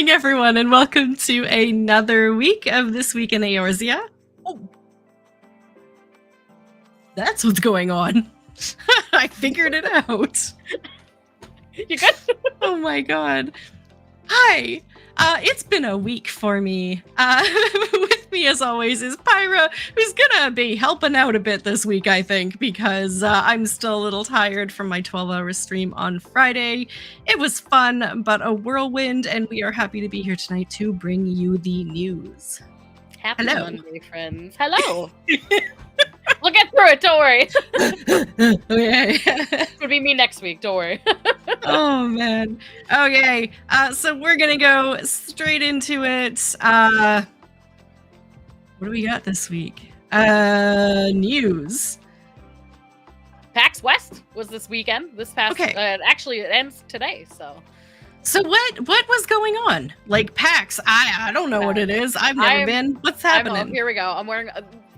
morning, everyone, and welcome to another week of This Week in Eorzea. Oh, that's what's going on. I figured it out. You good? Oh my god. Hi. It's been a week for me. With me, as always, is Pyra, who's gonna be helping out a bit this week, I think, because I'm still a little tired from my 12-hour stream on Friday. It was fun, but a whirlwind, and we are happy to be here tonight to bring you the news. Happy Hello. Monday, friends. Hello. We'll get through it, don't worry. Okay. It'll be me next week, don't worry. Oh, man. Okay, so we're gonna go straight into it. What do we got this week? News. PAX West was this weekend. This past, Okay. actually, it ends today, so. So what was going on? Like PAX, I don't know what it is. I've never been. What's happening? Here we go. I'm wearing,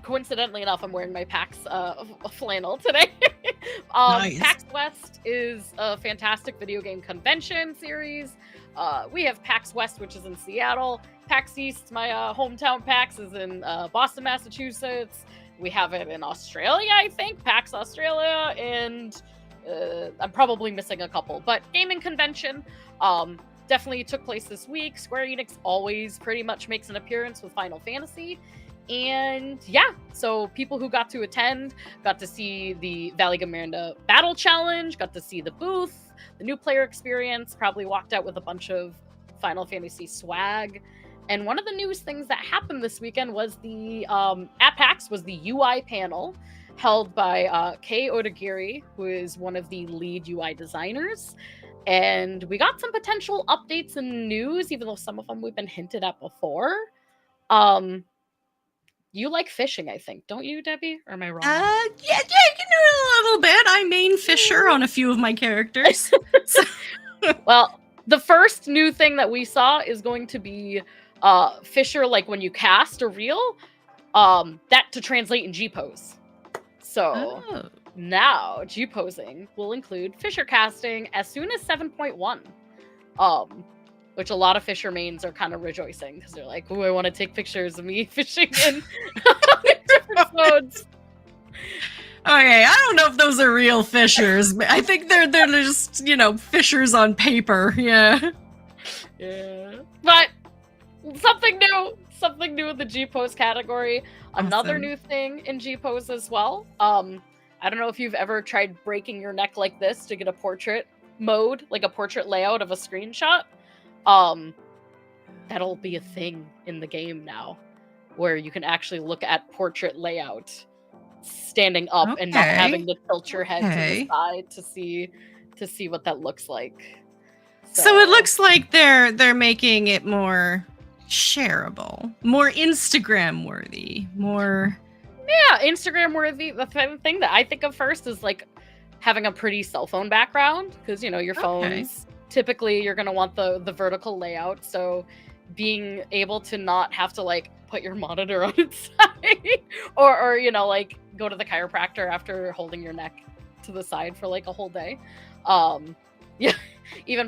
coincidentally enough, I'm wearing my PAX flannel today. Nice. PAX West is a fantastic video game convention series. We have PAX West, which is in Seattle. PAX East, my hometown PAX, is in Boston, Massachusetts. We have it in Australia, I think, PAX Australia, and I'm probably missing a couple. But gaming convention definitely took place this week. Square Enix always pretty much makes an appearance with Final Fantasy. And yeah, so people who got to attend got to see the Valley Gamerda Battle Challenge, got to see the booth, the new player experience, probably walked out with a bunch of Final Fantasy swag. And one of the news things that happened this weekend was the, at PAX, was the UI panel held by Kei Odagiri, who is one of the lead UI designers. And we got some potential updates and news, even though some of them we've been hinted at before. You like fishing, I think, don't you, Debbie? Or am I wrong? Yeah, you can do it a little bit. I main Fisher on a few of my characters. So. Well, the first new thing that we saw is going to be Fisher, like when you cast a reel, that to translate in G-pose. So now G-posing will include Fisher casting as soon as 7.1. Which a lot of Fisher mains are kind of rejoicing because they're like, "Ooh, I want to take pictures of me fishing in different modes." Okay, I don't know if those are real fishers. I think they're just, fishers on paper. Yeah. Yeah. But something new in the G-pose category. Awesome. Another new thing in G-pose as well. I don't know if you've ever tried breaking your neck like this to get a portrait mode, like a portrait layout of a screenshot. That'll be a thing in the game now, where you can actually look at portrait layout standing up and not having to tilt your head to the side to see what that looks like. So it looks like they're making it more shareable, more Instagram worthy, more. Yeah, Instagram worthy. The thing that I think of first is like having a pretty cell phone background, because your phones. Typically, you're going to want the vertical layout, so being able to not have to, like, put your monitor on its side, or like, go to the chiropractor after holding your neck to the side for, like, a whole day. Yeah, even...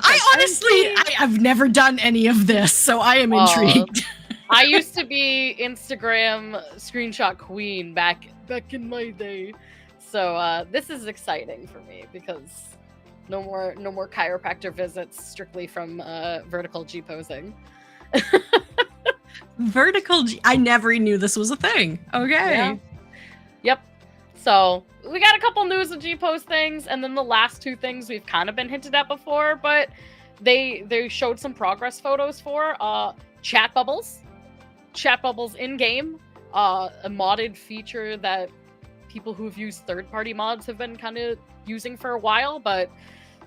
I've never done any of this, so I am intrigued. I used to be Instagram screenshot queen back in my day, so this is exciting for me, because... No more chiropractor visits strictly from vertical G-posing. Vertical G... I never knew this was a thing. Okay. Yeah. Yep. So, we got a couple news and G-pose things, and then the last two things we've kind of been hinted at before, but they showed some progress photos for chat bubbles. Chat bubbles in-game. A modded feature that people who've used third-party mods have been kind of using for a while, but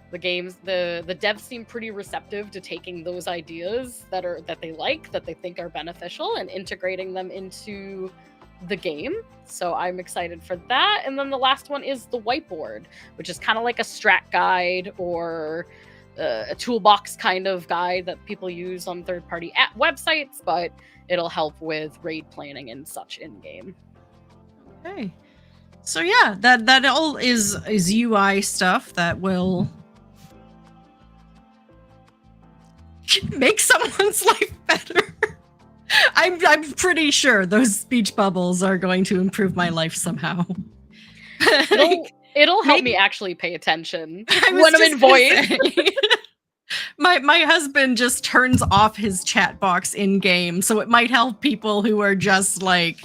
the devs seem pretty receptive to taking those ideas that they like, that they think are beneficial, and integrating them into the game. So I'm excited for that. And then the last one is the whiteboard, which is kind of like a strat guide or a toolbox kind of guide that people use on third-party websites, but it'll help with raid planning and such in-game. Okay. So yeah, that all is UI stuff that will make someone's life better. I'm pretty sure those speech bubbles are going to improve my life somehow. It'll help maybe- me actually pay attention I was when I'm just in gonna voice. say. My husband just turns off his chat box in game, so it might help people who are just like,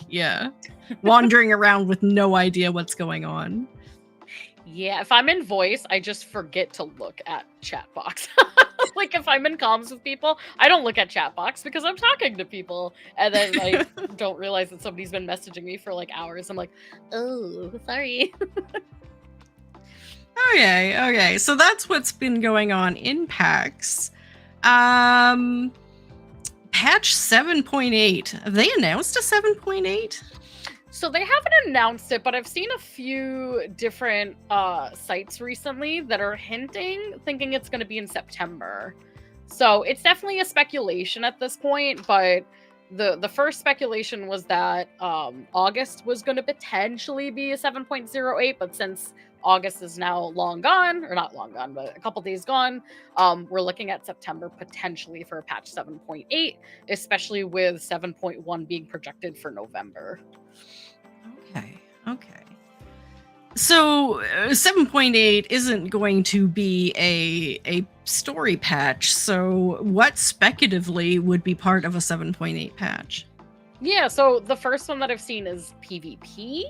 wandering around with no idea what's going on. Yeah, if I'm in voice, I just forget to look at chat box. Like if I'm in comms with people, I don't look at chat box because I'm talking to people, and then I don't realize that somebody's been messaging me for like hours. I'm like, oh, sorry. Okay. So that's what's been going on in PAX. Patch 7.8. Have they announced a 7.8? So they haven't announced it, but I've seen a few different sites recently that are thinking it's going to be in September. So it's definitely a speculation at this point, but the first speculation was that August was going to potentially be a 7.08, but since August is now long gone, or not long gone, but a couple days gone, we're looking at September potentially for a patch 7.8, especially with 7.1 being projected for November. Okay. So 7.8 isn't going to be a story patch. So what speculatively would be part of a 7.8 patch? Yeah, so the first one that I've seen is PvP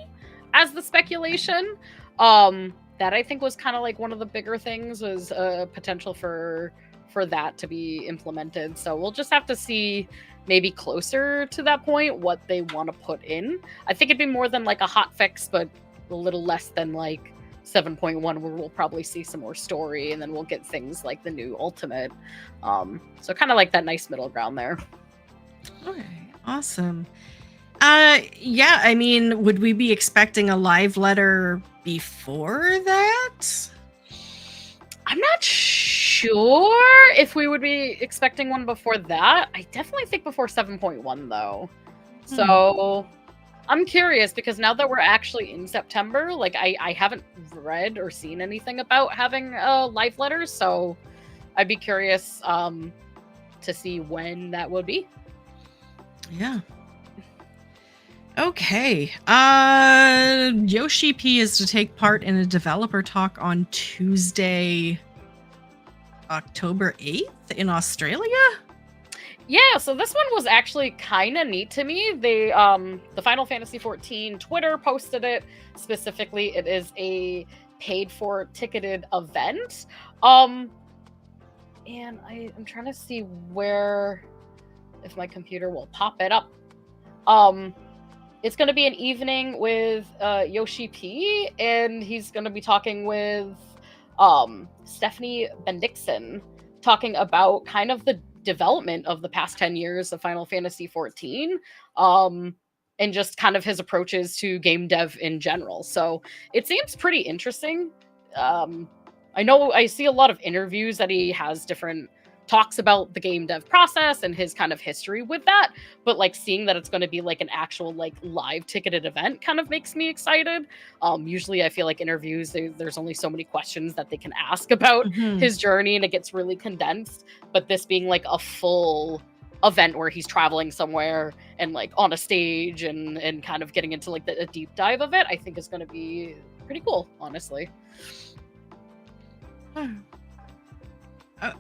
as the speculation. That I think was kind of like one of the bigger things was potential for that to be implemented. So we'll just have to see maybe closer to that point what they want to put in. I think it'd be more than like a hot fix, but a little less than like 7.1, where we'll probably see some more story, and then we'll get things like the new ultimate. So kind of like that nice middle ground there. Okay, awesome. Yeah, I mean, would we be expecting a live letter before that? I'm not sure if we would be expecting one before that. I definitely think before 7.1 though. So I'm curious because now that we're actually in September, like I haven't read or seen anything about having live letters, so I'd be curious to see when that would be. Yeah. Okay. Yoshi P is to take part in a developer talk on Tuesday, October 8th in Australia? Yeah, so this one was actually kind of neat to me. They the Final Fantasy XIV Twitter posted it. Specifically, it is a paid for ticketed event. And I'm trying to see where, if my computer will pop it up. It's going to be an evening with Yoshi P, and he's going to be talking with Stephanie Bendixson, talking about kind of the development of the past 10 years of Final Fantasy XIV, and just kind of his approaches to game dev in general. So it seems pretty interesting. I know I see a lot of interviews that he has different talks about the game dev process and his kind of history with that, but like seeing that it's going to be like an actual like live ticketed event kind of makes me excited. Usually I feel like interviews, there's only so many questions that they can ask about his journey, and it gets really condensed, but this being like a full event where he's traveling somewhere and like on a stage and kind of getting into like a deep dive of it, I think is going to be pretty cool, honestly.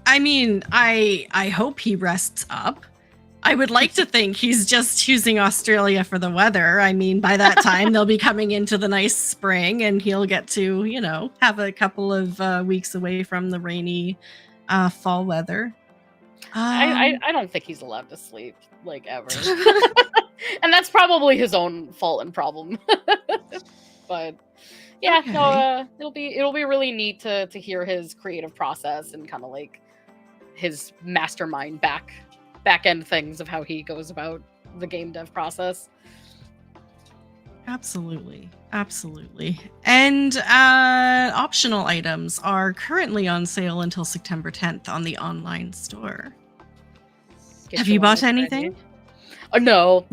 I mean, I hope he rests up. I would like to think he's just choosing Australia for the weather. I mean, by that time, they'll be coming into the nice spring, and he'll get to, you know, have a couple of weeks away from the rainy fall weather. I don't think he's allowed to sleep, like, ever. And that's probably his own fault and problem. But yeah, okay. No, it'll be really neat to hear his creative process and kind of like his mastermind back end things of how he goes about the game dev process. Absolutely. And optional items are currently on sale until September 10th on the online store. Have you bought anything? No.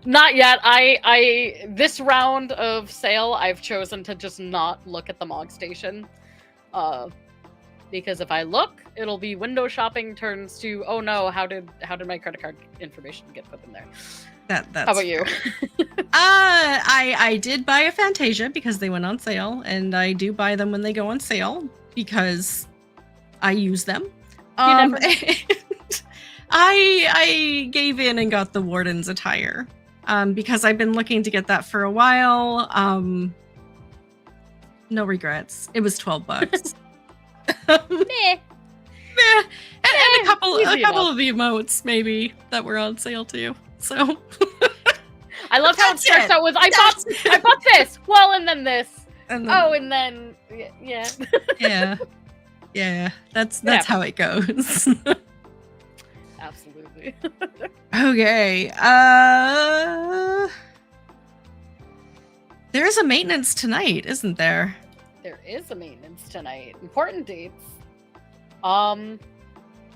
Not yet. I this round of sale, I've chosen to just not look at the Mog Station. Because if I look, it'll be window shopping turns to, oh no, how did my credit card information get put in there? That's how about you? I did buy a Fantasia because they went on sale, and I do buy them when they go on sale because I use them. You never know. I gave in and got the Warden's attire because I've been looking to get that for a while. No regrets. It was $12. Meh. And a couple of the emotes maybe that were on sale too. So I love how it starts out with I bought this. Well, and then this. And then yeah. Yeah. That's how it goes. Absolutely. Okay. There is a maintenance tonight, isn't there? There is a maintenance tonight. Important dates.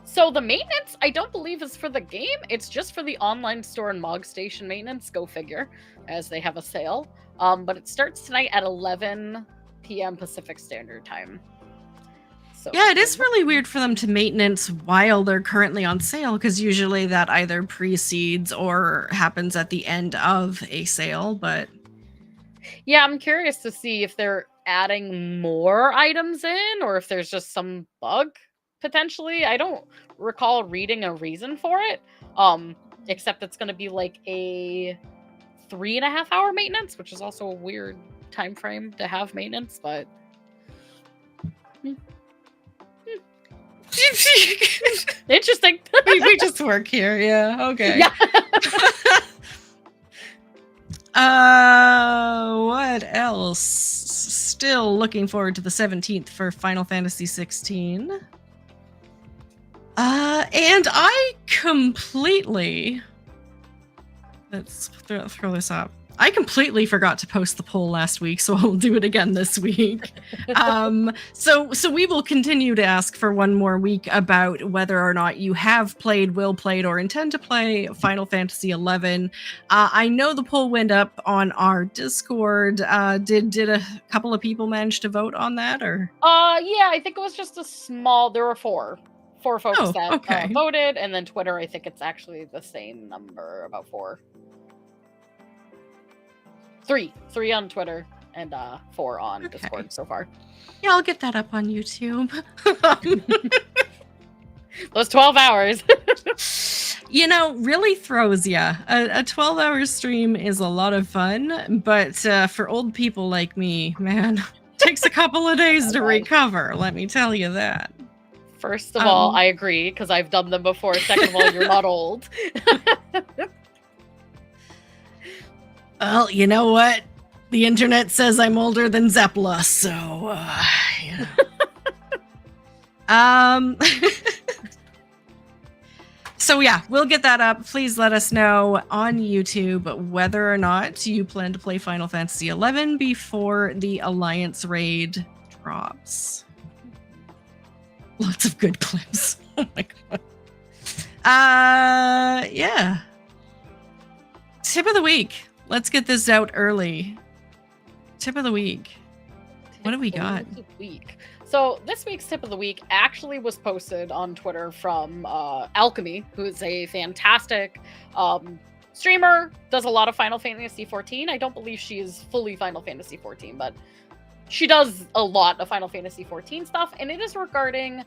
So the maintenance, I don't believe is for the game. It's just for the online store and Mog Station maintenance. Go figure, as they have a sale. But it starts tonight at 11 p.m. Pacific Standard Time. So yeah, it is really weird for them to maintenance while they're currently on sale, because usually that either precedes or happens at the end of a sale. But yeah, I'm curious to see if they're adding more items in, or if there's just some bug. Potentially, I don't recall reading a reason for it, except it's going to be like a 3.5-hour maintenance, which is also a weird time frame to have maintenance, but interesting. we just work here, yeah. Okay. Yeah. What else? Still looking forward to the 17th for Final Fantasy 16. And I completely... Let's throw this up. I completely forgot to post the poll last week, so I'll do it again this week. So we will continue to ask for one more week about whether or not you have played, will play, or intend to play Final Fantasy XI. I know the poll went up on our Discord. Did a couple of people manage to vote on that, or? Yeah, I think it was just a small. There were four folks that voted, and then Twitter, I think it's actually the same number, about 4. 3 on Twitter and 4 on Discord so far. Yeah, I'll get that up on YouTube. Those 12 hours. Really throws ya. A 12-hour stream is a lot of fun, but for old people like me, man, takes a couple of days to recover, let me tell you that. First of all, I agree, because I've done them before. Second of all, you're not old. Well, you know what? The internet says I'm older than Zeppela, so, So yeah, we'll get that up. Please let us know on YouTube whether or not you plan to play Final Fantasy XI before the Alliance raid drops. Lots of good clips. Oh my god. Yeah. Tip of the week. Let's get this out early. Tip of the week. What do we got? So this week's tip of the week actually was posted on Twitter from Alchemy, who is a fantastic streamer, does a lot of Final Fantasy XIV. I don't believe she is fully Final Fantasy XIV, but she does a lot of Final Fantasy XIV stuff, and it is regarding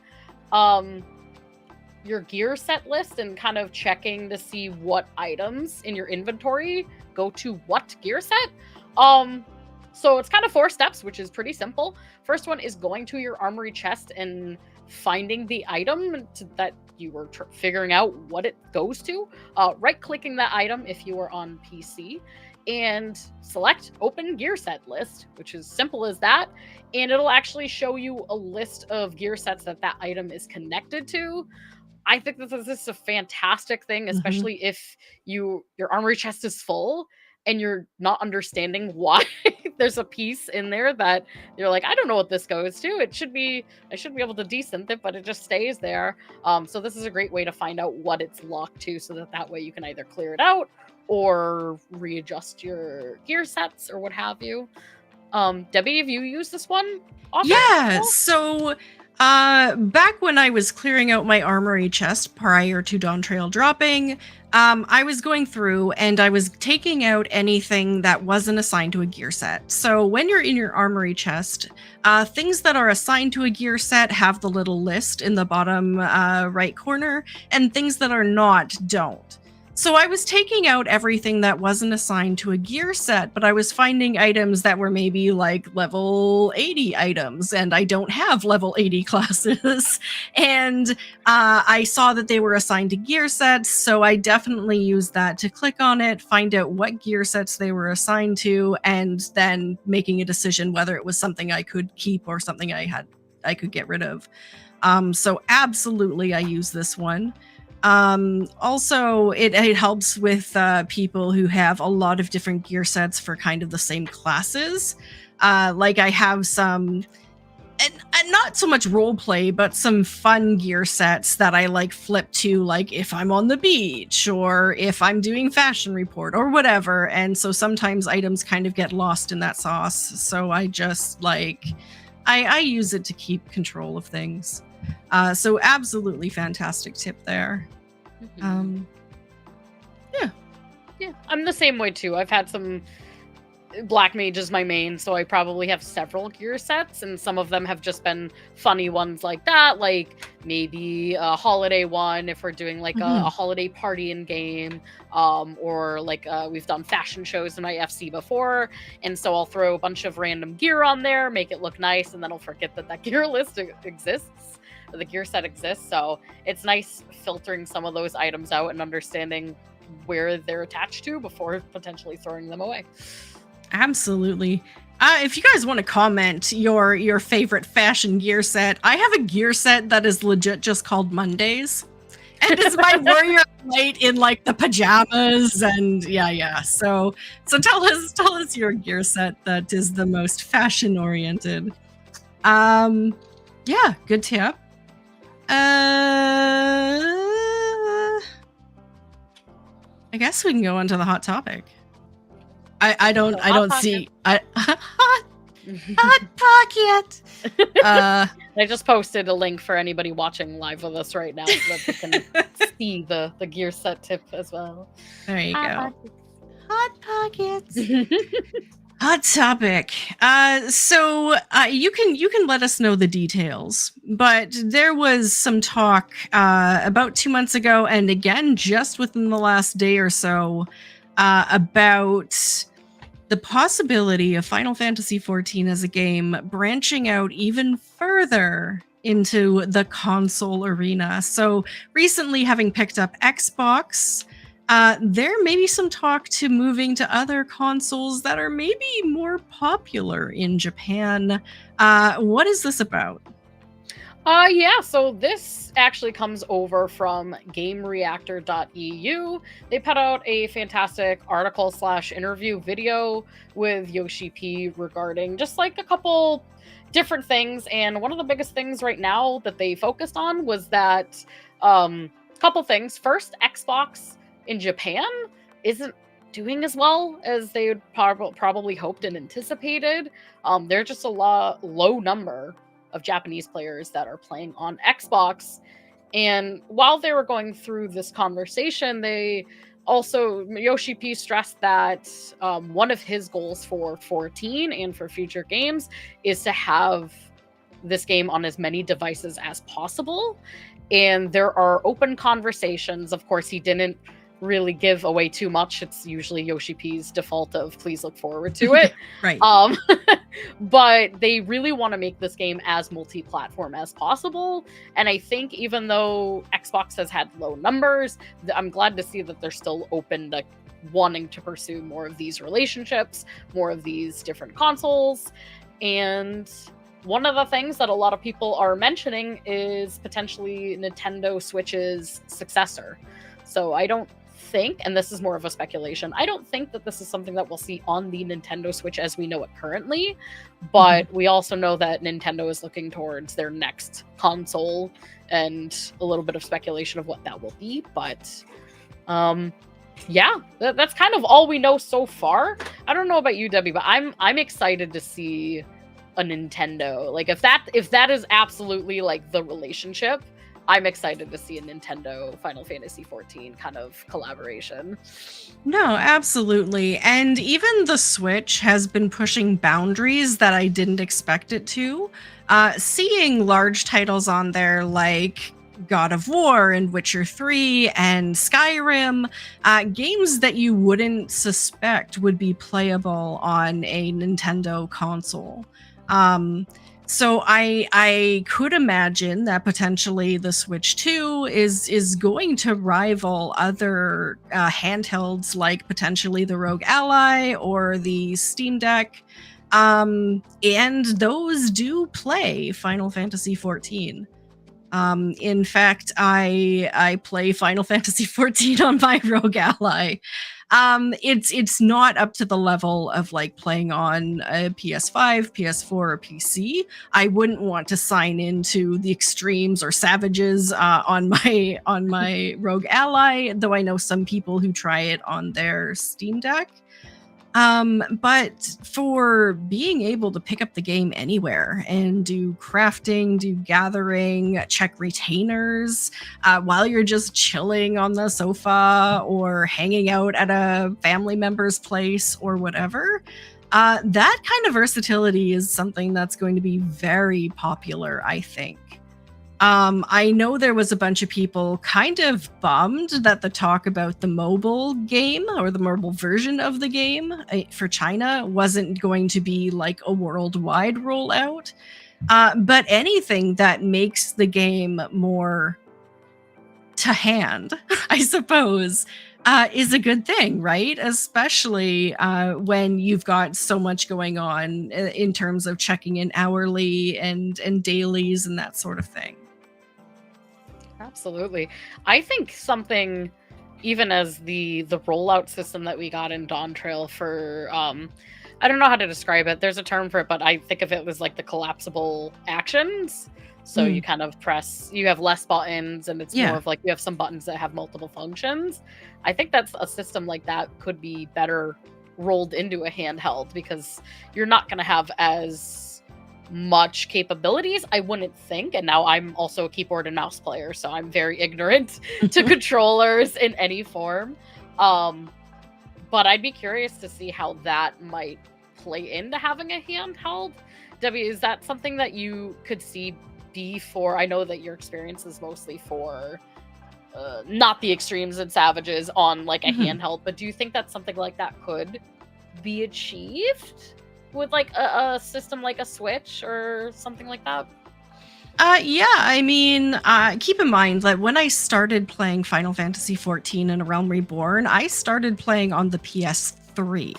your gear set list and kind of checking to see what items in your inventory go to what gear set. So it's kind of 4 steps, which is pretty simple. First one is going to your armory chest and finding the item that you were figuring out what it goes to. Right-clicking that item if you are on PC, and select Open Gear Set List, which is simple as that. And it'll actually show you a list of gear sets that item is connected to. I think this is a fantastic thing, especially if your armory chest is full and you're not understanding why there's a piece in there that you're like, I don't know what this goes to. I should be able to desynth it, but it just stays there. So this is a great way to find out what it's locked to, so that way you can either clear it out or readjust your gear sets or what have you. Debbie, have you used this one often? Yeah, so Back when I was clearing out my armory chest prior to Dawn Trail dropping, I was going through and I was taking out anything that wasn't assigned to a gear set. So when you're in your armory chest, things that are assigned to a gear set have the little list in the bottom right corner, and things that are not don't. So I was taking out everything that wasn't assigned to a gear set, but I was finding items that were maybe like level 80 items, and I don't have level 80 classes. And I saw that they were assigned to gear sets, so I definitely used that to click on it, find out what gear sets they were assigned to, and then making a decision whether it was something I could keep or something I could get rid of. So absolutely I use this one. Also, it helps with people who have a lot of different gear sets for kind of the same classes. Like I have some, and not so much role play, but some fun gear sets that I like flip to, like if I'm on the beach or if I'm doing fashion report or whatever. And so sometimes items kind of get lost in that sauce. So I just like, I use it to keep control of things. So absolutely fantastic tip there. Yeah, I'm the same way too. I've had some Black Mage is my main, so I probably have several gear sets, and some of them have just been funny ones like that, like maybe a holiday one if we're doing like a holiday party in game, or like we've done fashion shows in IFC before, and so I'll throw a bunch of random gear on there, make it look nice, and then I'll forget that gear list exists, or the gear set exists. So it's nice filtering some of those items out and understanding where they're attached to before potentially throwing them away. Absolutely. If you guys want to comment your favorite fashion gear set, I have a gear set that is legit just called Mondays. And it's my warrior knight in like the pajamas and yeah. So tell us your gear set that is the most fashion oriented. Yeah, good tip. I guess we can go on to the hot topic. I don't see hot pocket. I just posted a link for anybody watching live with us right now so that they can see the gear set tip as well. There you go. Hot pockets. Hot topic. So you can let us know the details, but there was some talk about 2 months ago, and again just within the last day or so, about the possibility of Final Fantasy XIV as a game branching out even further into the console arena. So recently, having picked up Xbox, there may be some talk to moving to other consoles that are maybe more popular in Japan. What is this about? Yeah, so this actually comes over from GameReactor.eu. They put out a fantastic article/interview video with Yoshi P regarding just like a couple different things. And one of the biggest things right now that they focused on was that couple things. First, Xbox in Japan isn't doing as well as they would probably hoped and anticipated. They're just a low number of Japanese players that are playing on Xbox. And while they were going through this conversation, they also, Yoshi P stressed that one of his goals for 14 and for future games is to have this game on as many devices as possible. And there are open conversations. Of course, he didn't really give away too much. It's usually Yoshi P's default of please look forward to it. Right. But they really want to make this game as multi-platform as possible. And I think even though Xbox has had low numbers, I'm glad to see that they're still open to wanting to pursue more of these relationships, more of these different consoles. And one of the things that a lot of people are mentioning is potentially Nintendo Switch's successor. So I don't think, and this is more of a speculation, I don't think that this is something that we'll see on the Nintendo Switch as we know it currently, but we also know that Nintendo is looking towards their next console, and a little bit of speculation of what that will be. But yeah, that's kind of all we know so far. I don't know about you, Debbie, but I'm excited to see a Nintendo. Like if that is absolutely like the relationship, I'm excited to see a Nintendo Final Fantasy XIV kind of collaboration. No, absolutely. And even the Switch has been pushing boundaries that I didn't expect it to. Seeing large titles on there like God of War and Witcher 3 and Skyrim, games that you wouldn't suspect would be playable on a Nintendo console. So I could imagine that potentially the Switch 2 is going to rival other handhelds like potentially the Rogue Ally or the Steam Deck. And those do play Final Fantasy XIV. In fact, I play Final Fantasy XIV on my Rogue Ally. It's not up to the level of like playing on a PS5, PS4, or PC. I wouldn't want to sign into the extremes or savages on my Rogue Ally, though I know some people who try it on their Steam Deck. But for being able to pick up the game anywhere and do crafting, do gathering, check retainers, while you're just chilling on the sofa or hanging out at a family member's place or whatever, that kind of versatility is something that's going to be very popular, I think. I know there was a bunch of people kind of bummed that the talk about the mobile game or the mobile version of the game for China wasn't going to be like a worldwide rollout. But anything that makes the game more to hand, I suppose, is a good thing, right? Especially when you've got so much going on in terms of checking in hourly and dailies and that sort of thing. Absolutely. I think something, even as the rollout system that we got in Dawn Trail for, I don't know how to describe it. There's a term for it, but I think of it as like the collapsible actions. So you kind of press, you have less buttons, and it's more of like you have some buttons that have multiple functions. I think that's a system like that could be better rolled into a handheld, because you're not going to have as much capabilities, I wouldn't think. And now I'm also a keyboard and mouse player, so I'm very ignorant to controllers in any form. But I'd be curious to see how that might play into having a handheld. Debbie, is that something that you could see be for? I know that your experience is mostly for not the extremes and savages on like a handheld, but do you think that something like that could be achieved with like a system like a Switch or something like that? Yeah, I mean, keep in mind that when I started playing Final Fantasy XIV and A Realm Reborn, I started playing on the PS3.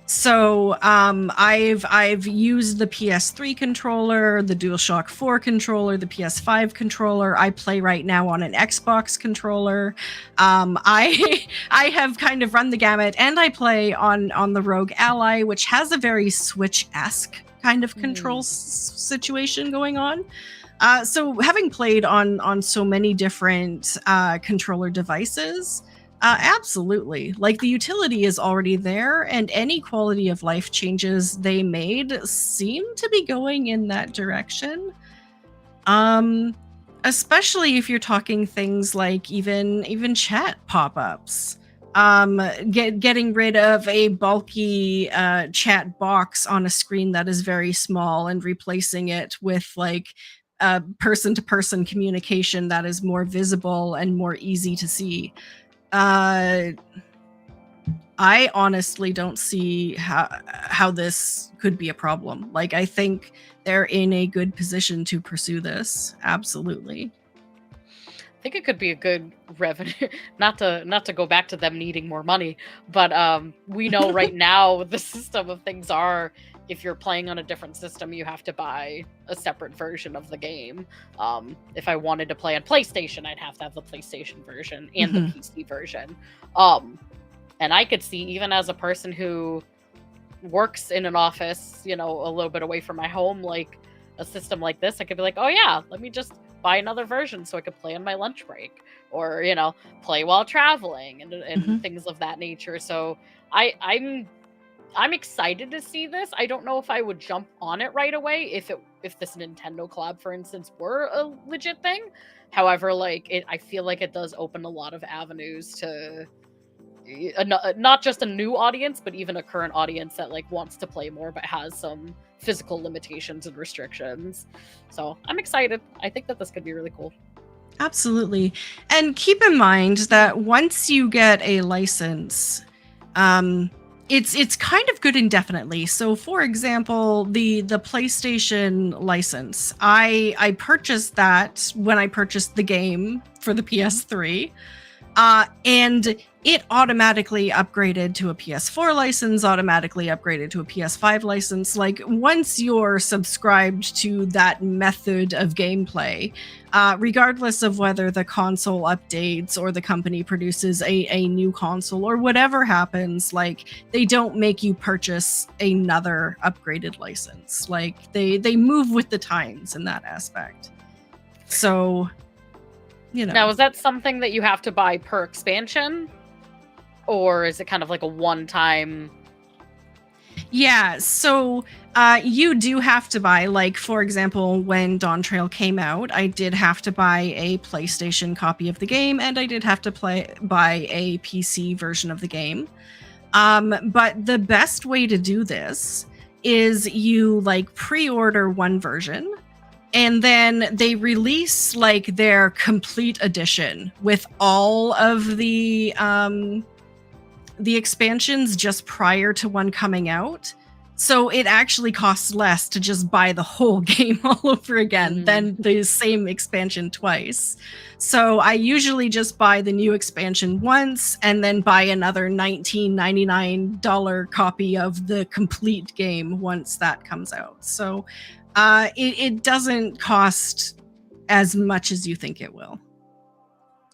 So I've used the PS3 controller, the DualShock 4 controller, the PS5 controller. I play right now on an Xbox controller. I have kind of run the gamut, and I play on the Rogue Ally, which has a very Switch-esque kind of control situation going on. So having played on so many different controller devices, absolutely. Like, the utility is already there, and any quality of life changes they made seem to be going in that direction. Especially if you're talking things like even chat pop-ups. Getting rid of a bulky chat box on a screen that is very small and replacing it with like person-to-person communication that is more visible and more easy to see. I honestly don't see how this could be a problem. Like, I think they're in a good position to pursue this. Absolutely. I think it could be a good revenue, not to go back to them needing more money, but we know right now the system of things are, if you're playing on a different system, you have to buy a separate version of the game. If I wanted to play on PlayStation, I'd have to have the PlayStation version and the PC version. And I could see, even as a person who works in an office, a little bit away from my home, like a system like this, I could be like, oh yeah, let me just buy another version so I could play on my lunch break, or play while traveling and things of that nature. So I I'm excited to see this. I don't know if I would jump on it right away if this Nintendo collab, for instance, were a legit thing. However, like I feel like it does open a lot of avenues to not just a new audience, but even a current audience that like wants to play more but has some physical limitations and restrictions. So I'm excited. I think that this could be really cool. Absolutely. And keep in mind that once you get a license, it's kind of good indefinitely. So for example, the PlayStation license, I purchased that when I purchased the game for the PS3. And it automatically upgraded to a PS4 license, automatically upgraded to a PS5 license. Like once you're subscribed to that method of gameplay, regardless of whether the console updates or the company produces a new console or whatever happens, like they don't make you purchase another upgraded license. Like they move with the times in that aspect. So, you know. Now, is that something that you have to buy per expansion? Or is it kind of like a one-time? Yeah, so you do have to buy, like, for example, when Dawn Trail came out, I did have to buy a PlayStation copy of the game, and I did have to buy a PC version of the game. But the best way to do this is you, like, pre-order one version, and then they release, like, their complete edition with all of the expansions just prior to one coming out. So it actually costs less to just buy the whole game all over again than the same expansion twice. So I usually just buy the new expansion once and then buy another $19.99 copy of the complete game once that comes out. So it doesn't cost as much as you think it will.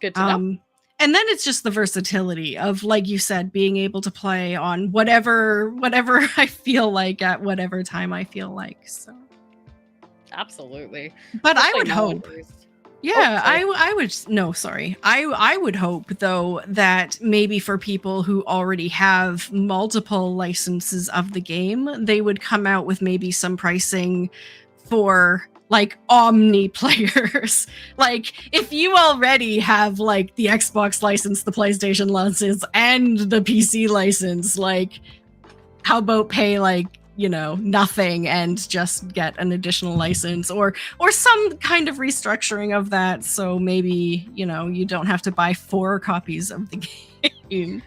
Good to know. And then it's just the versatility of, like you said, being able to play on whatever I feel like at whatever time I feel like. So absolutely. But I would hope. Yeah, I would hope though that maybe for people who already have multiple licenses of the game, they would come out with maybe some pricing for like omni players. Like if you already have like the Xbox license, the PlayStation license, and the PC license, like how about pay like, you know, nothing and just get an additional license or some kind of restructuring of that, so maybe, you know, you don't have to buy 4 copies of the game.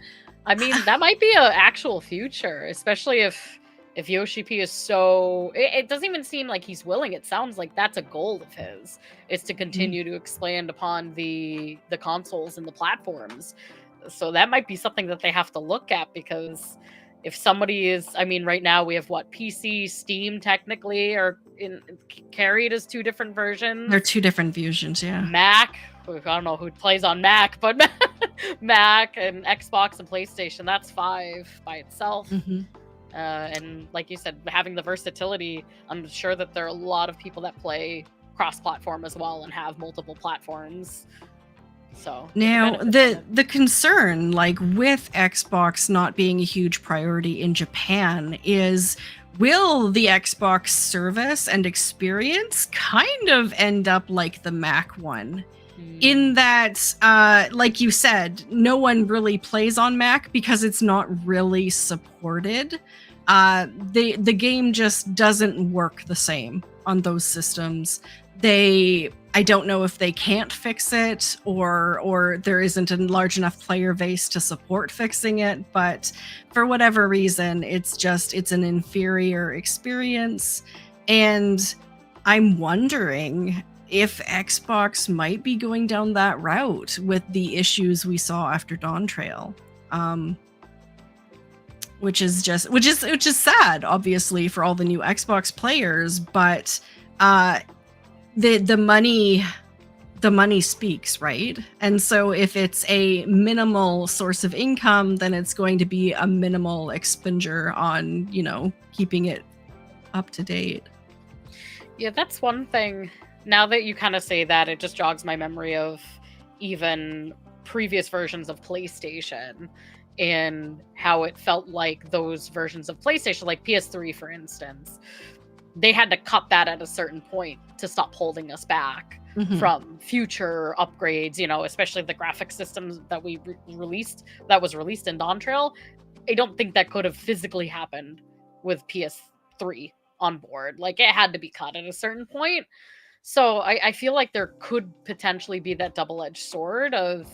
I mean, that might be an actual future, especially if Yoshi P is so... It doesn't even seem like he's willing. It sounds like that's a goal of his, is to continue to expand upon the consoles and the platforms. So that might be something that they have to look at, because if somebody is... I mean, right now we have, what, PC, Steam technically are carried as 2 different versions. They're 2 different versions, yeah. Mac, I don't know who plays on Mac, but Mac and Xbox and PlayStation, that's 5 by itself. And like you said, having the versatility, I'm sure that there are a lot of people that play cross-platform as well and have multiple platforms. So now the concern, like with Xbox not being a huge priority in Japan, is will the Xbox service and experience kind of end up like the Mac one? In that, like you said, no one really plays on Mac because it's not really supported. The game just doesn't work the same on those systems. I don't know if they can't fix it or there isn't a large enough player base to support fixing it, but for whatever reason, it's an inferior experience. And I'm wondering if Xbox might be going down that route with the issues we saw after Dawn Trail. Which is sad, obviously, for all the new Xbox players, but the money speaks, right? And so if it's a minimal source of income, then it's going to be a minimal expenditure on, you know, keeping it up to date. Yeah, that's one thing. Now that you kind of say that, it just jogs my memory of even previous versions of PlayStation. in how it felt like those versions of PlayStation, like PS3, for instance, they had to cut that at a certain point to stop holding us back from future upgrades, you know, especially the graphic systems that we released, that was released in Dawn Trail. I don't think that could have physically happened with PS3 on board. Like, it had to be cut at a certain point. So I feel like there could potentially be that double-edged sword of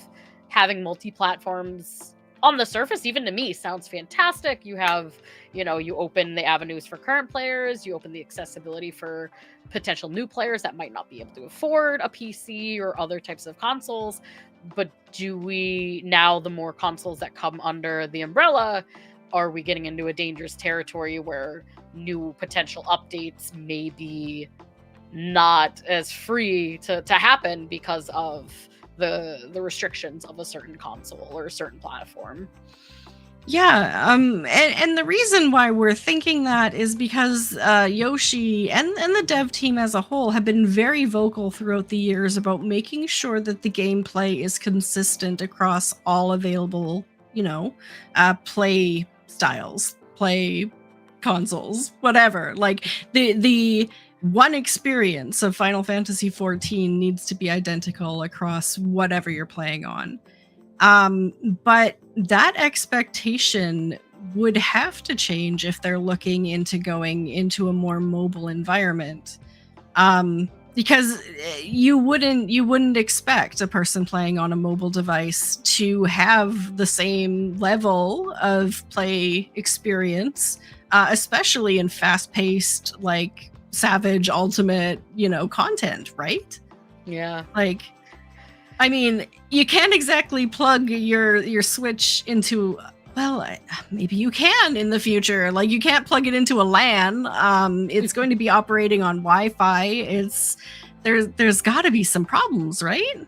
having multi-platforms. On the surface, even to me, sounds fantastic. You have, you know, you open the avenues for current players, you open the accessibility for potential new players that might not be able to afford a PC or other types of consoles. But do we, now the more consoles that come under the umbrella, are we getting into a dangerous territory where new potential updates may be not as free to happen because of the restrictions of a certain console or a certain platform? Yeah, and the reason why we're thinking that is because Yoshi and the dev team as a whole have been very vocal throughout the years about making sure that the gameplay is consistent across all available, you know, play styles, play consoles, whatever. Like, the one experience of Final Fantasy XIV needs to be identical across whatever you're playing on. But that expectation would have to change if they're looking into going into a more mobile environment. Because you wouldn't expect a person playing on a mobile device to have the same level of play experience, especially in fast-paced, like, Savage Ultimate, you know, content, right? Yeah. Like, I mean, you can't exactly plug your Switch into, well, maybe you can in the future. Like, you can't plug it into a LAN. It's going to be operating on Wi-Fi. There's got to be some problems, right?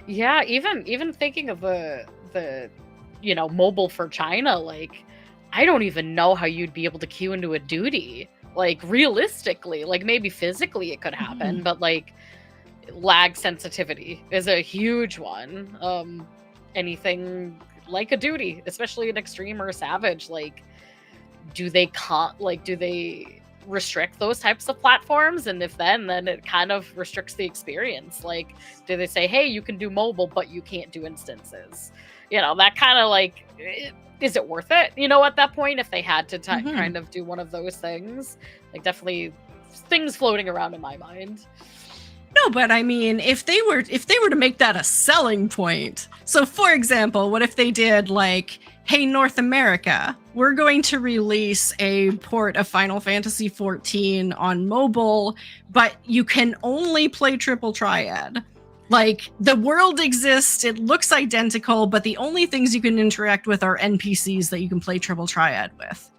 Yeah, even thinking of the you know, mobile for China, like, I don't even know how you'd be able to queue into a duty. Like, realistically, like, maybe physically it could happen, but like, lag sensitivity is a huge one. Anything like a duty, especially an extreme or a savage, like, do they restrict those types of platforms? And if then it kind of restricts the experience. Like, do they say, hey, you can do mobile but you can't do instances? You know, that kind of, like, is it worth it, you know, at that point, if they had to kind of do one of those things? Like, definitely things floating around in my mind. No, but I mean, if they were to make that a selling point. So, for example, what if they did, like, hey, North America, we're going to release a port of Final Fantasy XIV on mobile, but you can only play Triple Triad. Like, the world exists, it looks identical, but the only things you can interact with are NPCs that you can play Triple Triad with.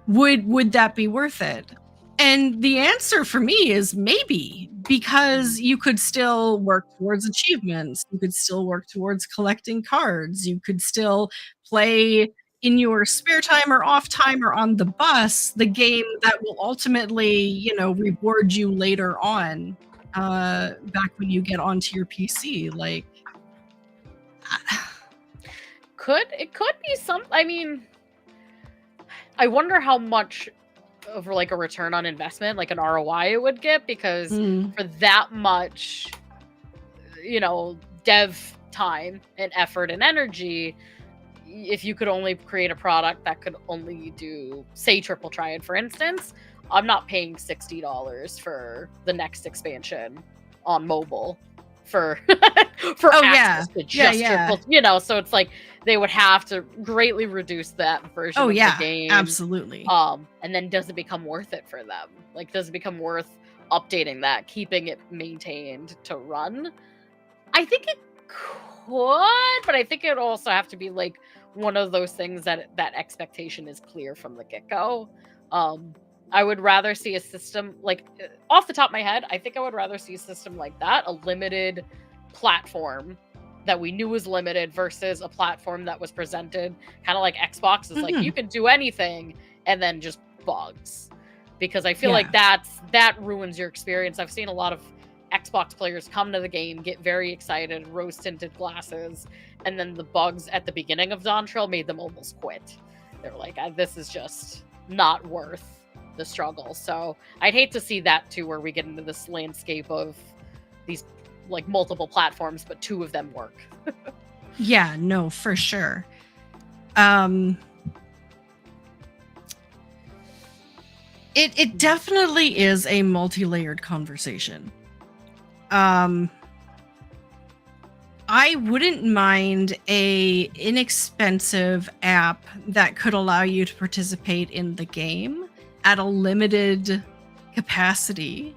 Would that be worth it? And the answer for me is maybe, because you could still work towards achievements. You could still work towards collecting cards. You could still play in your spare time or off time or on the bus the game that will ultimately, you know, reward you later on, back when you get onto your PC. Like, it could be some. I mean, I wonder how much of, like, a return on investment, like an ROI, it would get, because for that much, you know, dev time and effort and energy, if you could only create a product that could only do, say, Triple Triad, for instance, I'm not paying $60 for the next expansion on mobile for access to just Triple, you know. So it's like they would have to greatly reduce that version of the game. Absolutely. And then does it become worth it for them? Like, does it become worth updating that, keeping it maintained to run? I think it could, but I think it would also have to be, like, one of those things that expectation is clear from the get-go. I would rather see a system, like, off the top of my head, I think I would rather see a system like that, a limited platform that we knew was limited, versus a platform that was presented kind of like Xbox is like, you can do anything, and then just bugs. Because I feel like that ruins your experience. I've seen a lot of Xbox players come to the game, get very excited, rose-tinted glasses, and then the bugs at the beginning of Dawntrail made them almost quit. They're like, this is just not worth the struggle. So I'd hate to see that too, where we get into this landscape of these like multiple platforms, but 2 of them work. Yeah, no, for sure. It definitely is a multi-layered conversation. I wouldn't mind a inexpensive app that could allow you to participate in the game at a limited capacity,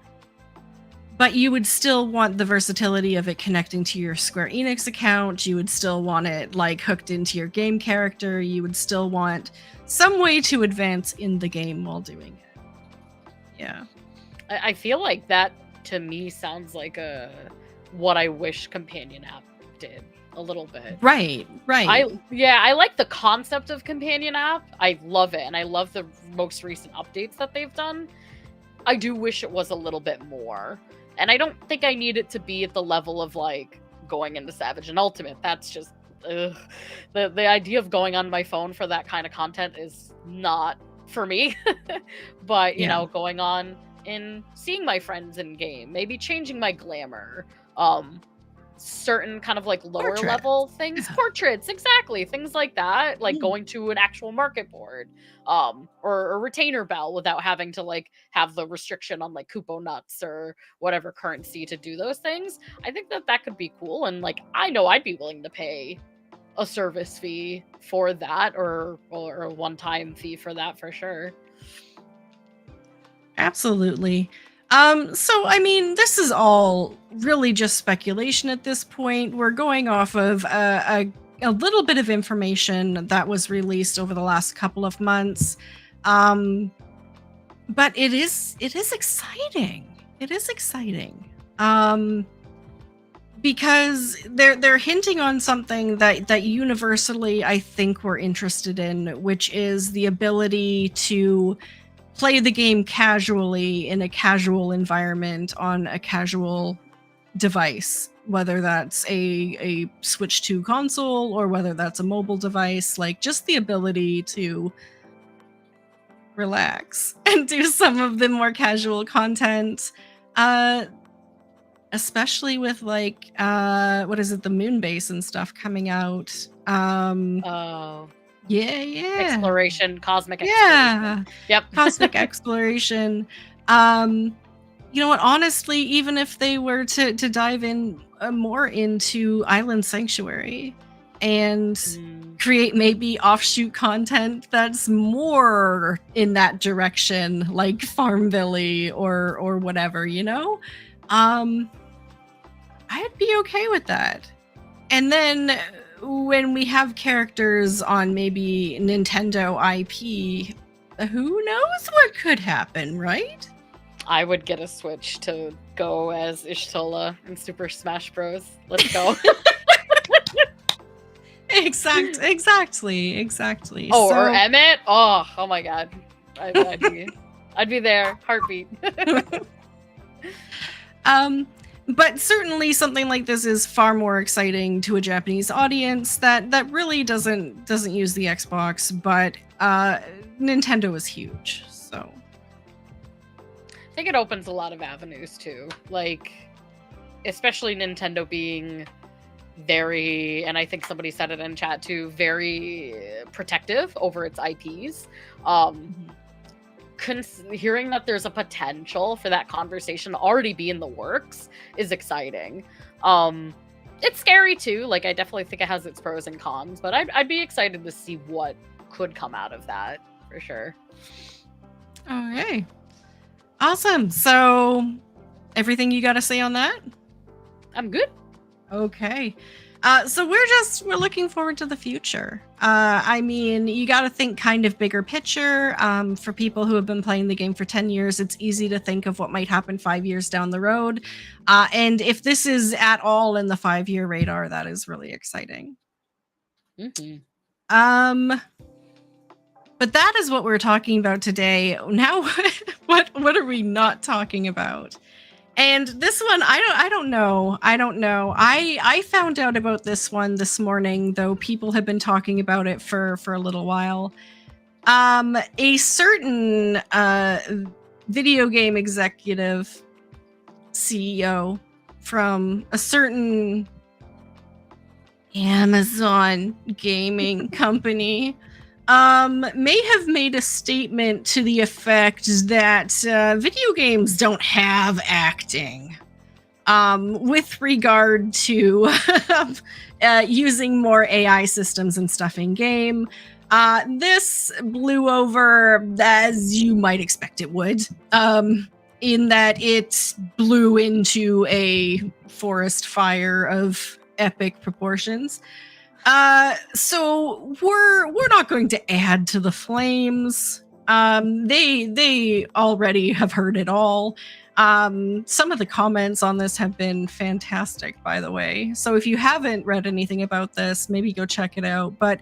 but you would still want the versatility of it connecting to your Square Enix account. You would still want it like hooked into your game character. You would still want some way to advance in the game while doing it. Yeah. I feel like that to me sounds like what I wish companion app did a little bit. Right. I like the concept of companion app. I love it, and I love the most recent updates that they've done. I do wish it was a little bit more, and I don't think I need it to be at the level of like going into Savage and Ultimate. That's just the idea of going on my phone for that kind of content is not for me. But you know, going on and seeing my friends in game, maybe changing my glamour, certain kind of like lower level things, portraits, exactly, things like that, like going to an actual market board, or a retainer bell without having to like have the restriction on like Kupo nuts or whatever currency to do those things. I think that could be cool, and like I know I'd be willing to pay a service fee for that, or a one-time fee for that for sure. Absolutely. So I mean, this is all really just speculation at this point. We're going off of a little bit of information that was released over the last couple of months. But it is exciting. It is exciting. Because they're hinting on something that universally I think we're interested in, which is the ability to play the game casually in a casual environment on a casual device, whether that's a Switch 2 console or whether that's a mobile device. Like, just the ability to relax and do some of the more casual content, especially with like what is it, the Moonbase and stuff coming out. Exploration, cosmic exploration. Yep. Cosmic exploration. You know what, honestly, even if they were to dive in more into Island Sanctuary and create maybe offshoot content that's more in that direction, like Farmville or whatever, you know, I'd be okay with that. And then when we have characters on maybe Nintendo IP, who knows what could happen, right? I would get a Switch to go as Ishtola in Super Smash Bros. Let's go. Exactly. Oh, so, or Emmett? Oh my god. I'd be there. Heartbeat. But certainly something like this is far more exciting to a Japanese audience that really doesn't use the Xbox, but Nintendo is huge, so I think it opens a lot of avenues too. Like, especially Nintendo being very, and I think somebody said it in chat too, very protective over its IPs. Hearing that there's a potential for that conversation to already be in the works is exciting. It's scary too. Like, I definitely think it has its pros and cons, but I'd be excited to see what could come out of that for sure. Okay. Awesome. So everything you got to say on that? I'm good. Okay. So we're looking forward to the future. I mean, you got to think kind of bigger picture. For people who have been playing the game for 10 years, it's easy to think of what might happen 5 years down the road. And if this is at all in the 5-year radar, that is really exciting. Mm-hmm. But that is what we're talking about today. Now, what are we not talking about? And this one, I don't know. I found out about this one this morning, though people have been talking about it for a little while. A certain video game executive CEO from a certain Amazon gaming company may have made a statement to the effect that video games don't have acting with regard to using more AI systems and stuff in game. This blew over as you might expect it would, in that it blew into a forest fire of epic proportions. So we're not going to add to the flames. They already have heard it all. Some of the comments on this have been fantastic, by the way. So if you haven't read anything about this, maybe go check it out. But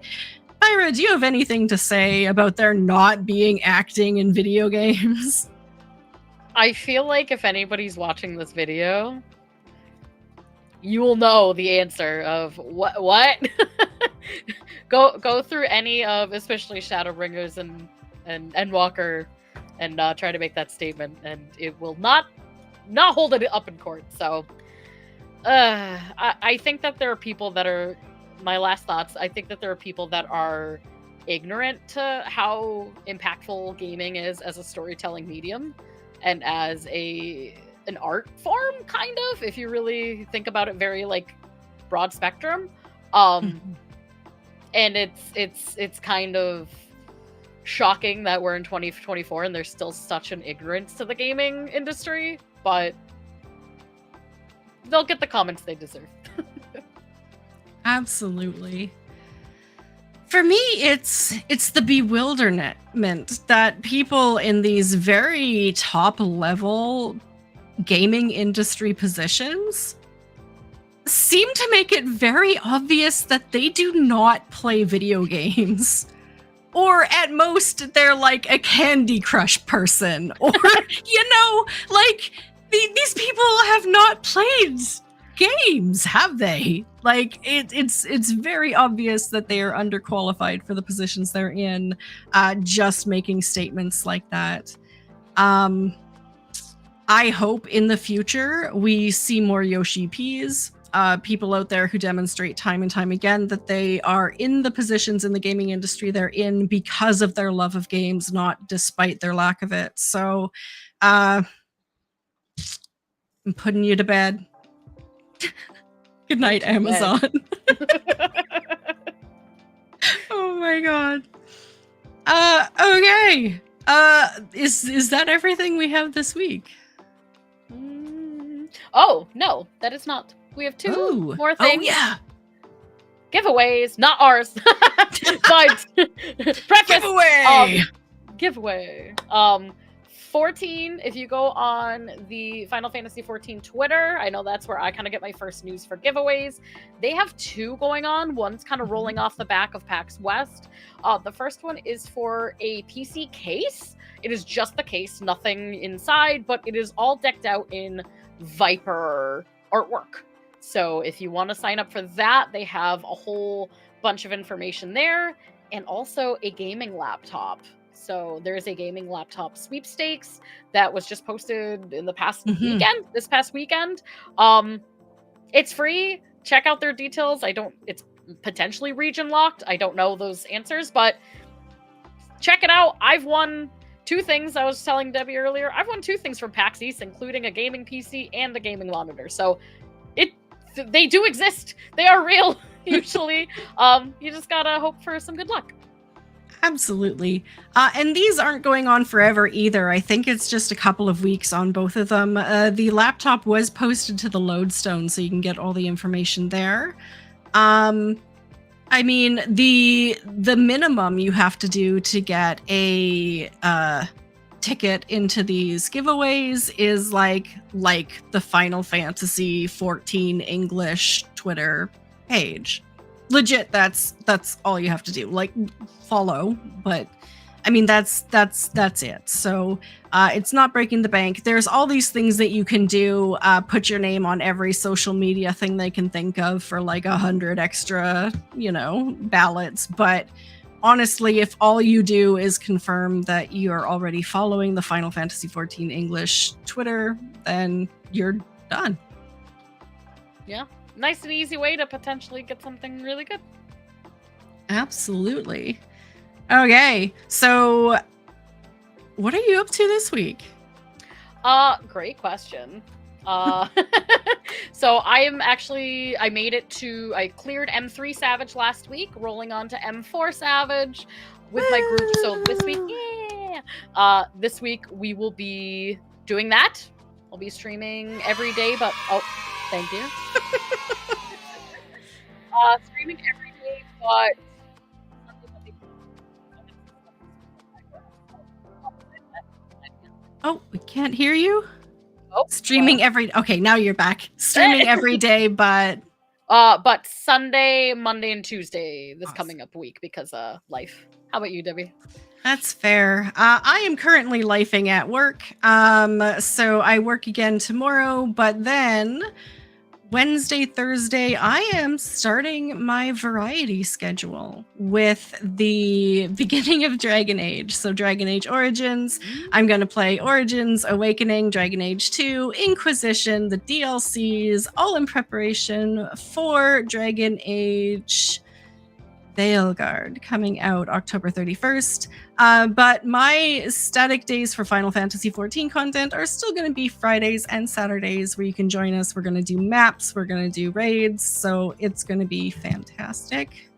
Pyra, do you have anything to say about there not being acting in video games? I feel like if anybody's watching this video, you will know the answer of what? Go through any of, especially Shadowbringers and Endwalker, and try to make that statement, and it will not hold it up in court. So, I think that there are people that are, my last thoughts, I think that there are people that are ignorant to how impactful gaming is as a storytelling medium and as an art form, kind of, if you really think about it very like broad spectrum. And it's kind of shocking that we're in 2024 and there's still such an ignorance to the gaming industry, but they'll get the comments they deserve. Absolutely. For me, it's the bewilderment that people in these very top level gaming industry positions seem to make it very obvious that they do not play video games. Or at most, they're like a Candy Crush person. Or, like, these people have not played games, have they? Like, it's very obvious that they are underqualified for the positions they're in, just making statements like that. I hope in the future we see more Yoshi Ps, people out there who demonstrate time and time again that they are in the positions in the gaming industry they're in because of their love of games, not despite their lack of it. So, I'm putting you to bed. Good night, Amazon. Oh my god. Okay. Is that everything we have this week? Oh, no, that is not. We have two more things. Oh, yeah. Giveaways, not ours. But preface. Giveaway. 14, if you go on the Final Fantasy XIV Twitter, I know that's where I kind of get my first news for giveaways. They have two going on. One's kind of rolling off the back of PAX West. The first one is for a PC case. It is just the case, nothing inside, but it is all decked out in Viper artwork. So if you want to sign up for that, they have a whole bunch of information there, and also a gaming laptop. So there's a gaming laptop sweepstakes that was just posted in the past weekend, this past weekend. It's free. Check out their details. It's potentially region locked. I don't know those answers, but check it out. I've won 2 things. I was telling Debbie earlier. I've won 2 things from PAX East, including a gaming PC and a gaming monitor. So they do exist. They are real, usually. You just gotta hope for some good luck. Absolutely. And these aren't going on forever either. I think it's just a couple of weeks on both of them. The laptop was posted to the Lodestone, so you can get all the information there. I mean, the minimum you have to do to get a ticket into these giveaways is like the Final Fantasy XIV English Twitter page. Legit, that's all you have to do. Like, follow, but I mean, that's it. So it's not breaking the bank. There's all these things that you can do. Put your name on every social media thing they can think of for like 100 extra, ballots. But honestly, if all you do is confirm that you're already following the Final Fantasy XIV English Twitter, then you're done. Yeah. Nice and easy way to potentially get something really good. Absolutely. Okay, so what are you up to this week? Great question. So I cleared M3 Savage last week, rolling on to M4 Savage with my group. So this week we will be doing that. I'll be streaming every day, but thank you. Streaming every day, but oh, we can't hear you. Oh, streaming okay, now you're back. Streaming every day, but Sunday, Monday, and Tuesday this coming up week because life. How about you, Debbie? That's fair. I am currently lifing at work. So I work again tomorrow, but then Wednesday, Thursday, I am starting my variety schedule with the beginning of Dragon Age. So Dragon Age Origins, I'm going to play Origins, Awakening, Dragon Age 2, Inquisition, the DLCs, all in preparation for Dragon Age Veilguard coming out October 31st. But my static days for Final Fantasy XIV content are still going to be Fridays and Saturdays where you can join us. We're going to do maps, we're going to do raids, so it's going to be fantastic.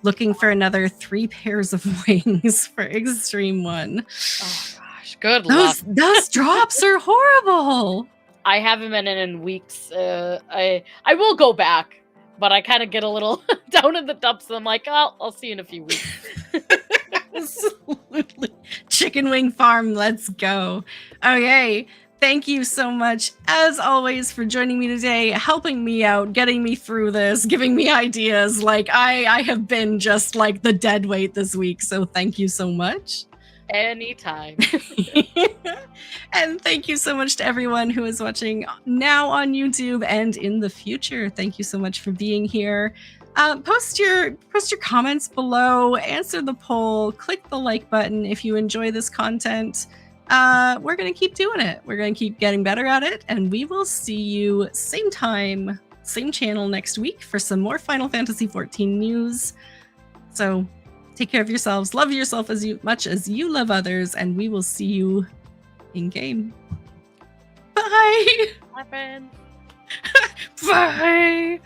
Looking for another 3 pairs of wings for Extreme 1. Oh gosh, good luck. Those drops are horrible. I haven't been in weeks. I will go back. But I kind of get a little down in the dumps, and I'm like, I'll see you in a few weeks. Absolutely. Chicken wing farm, let's go. Okay, thank you so much, as always, for joining me today, helping me out, getting me through this, giving me ideas. Like, I have been just like the dead weight this week, so thank you so much. Anytime. And thank you so much to everyone who is watching now on YouTube and in the future. Thank you so much for being here. Post your comments below, answer the poll, click the like button if you enjoy this content. We're going to keep doing it. We're going to keep getting better at it, and we will see you same time, same channel next week for some more Final Fantasy XIV news. So take care of yourselves, love yourself as much as you love others, and we will see you in game. Bye! Bye, friends. Bye!